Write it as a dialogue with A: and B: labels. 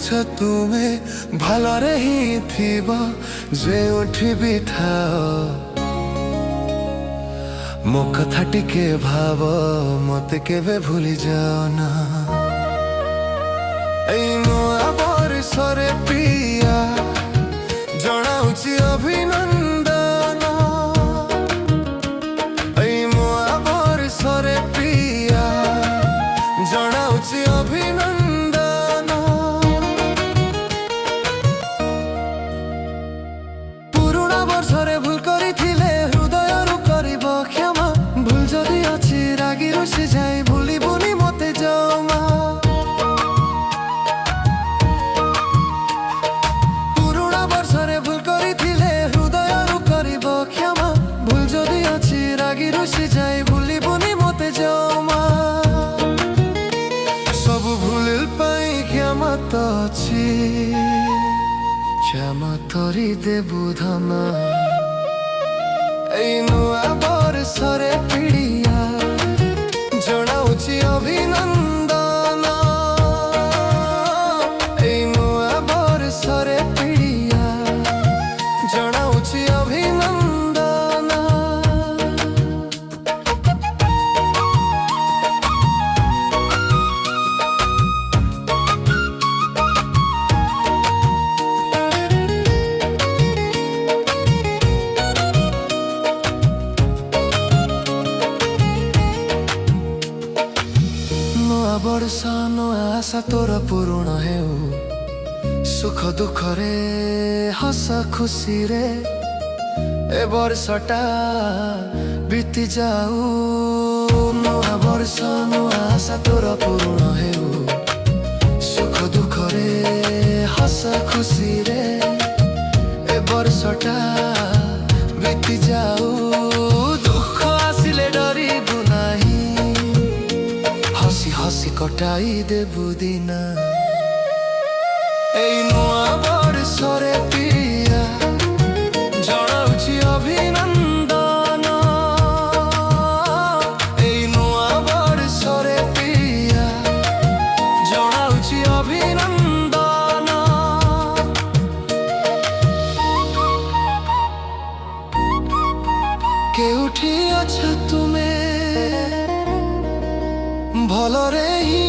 A: ତୁମେ ଭଲରେ ହିଁ ଥିବ ଯେଉଁଠି ବି ଥାଅ ମୋ କଥା ଟିକେ ଭାବ ମତେ କେବେ ଭୁଲି ଯାଅ ନା ଏଇ ନୂଆ ବର୍ଷରେ ପ୍ରିୟା ଜଣାଉଛି ଅଭିନନ୍ଦନ ଏଇ ନୂଆ ବର୍ଷରେ ପ୍ରିୟା ଜଣାଉଛି ଅଭିନନ୍ଦନ ପୁରୁଣା ବର୍ଷରେ ଭୁଲ କରିଥିଲେ ହୃଦୟରୁ କରିବ କ୍ଷମା ଭୁଲ ଯଦି ଅଛି ରାଗି ରୁଷି ଯାଇ ଭୁଲିବୁନି ମତେ ଜମା ପୁରୁଣା ବର୍ଷରେ ଭୁଲ କରିଥିଲେ ହୃଦୟରୁ କରିବ କ୍ଷମା ଭୁଲ ଯଦି ଅଛି ରାଗି ରୁଷି ଯାଇ ଭୁଲିବୁନି ମତେ ଜମା ସବୁ ଭୁଲ ପାଇଁ କ୍ଷମା ତ ଅଛି କ୍ଷମା ତୋରି ଦେବୁ ଧନ ଏଇ ନୂଆ ବର୍ଷରେ ପ୍ରିୟା ଜଣାଉଛି ଅଭିନନ୍ଦନ ଏଇ ନୂଆ ବର୍ଷରେ ପ୍ରିୟା ଜଣାଉଛି ଅଭିନନ୍ଦନ ବର୍ଷ ନୂଆ ଆଶା ତୋର ପୂରଣ ହେଉ ସୁଖ ଦୁଃଖରେ ହସ ଖୁସିରେ ଏ ବର୍ଷଟା ବିତି ଯାଉ ନୂଆ ବର୍ଷ ନୂଆ ଆଶା ତୋର ପୂରଣ ହେଉ ସୁଖ ଦୁଃଖରେ ହସ ଖୁସିରେ ଏ ବର୍ଷଟା ବିତି ଯାଉ ଦୁଃଖ ଆସିଲେ ଡରିବୁ ନାହିଁ ହସି ହସି କଟାଇ ଦେବୁ ଦିନ ଏଇ ନୂଆ ବର୍ଷରେ ପ୍ରିୟା ଜଣାଉଛି ଅଭିନନ୍ଦନ ଏଇ ନୂଆ ବର୍ଷରେ ପ୍ରିୟା ଜଣାଉଛି ଅଭିନନ୍ଦନ କେଉଁଠି ଅଛ ତୁମେ ଭଲରେ ହିଁ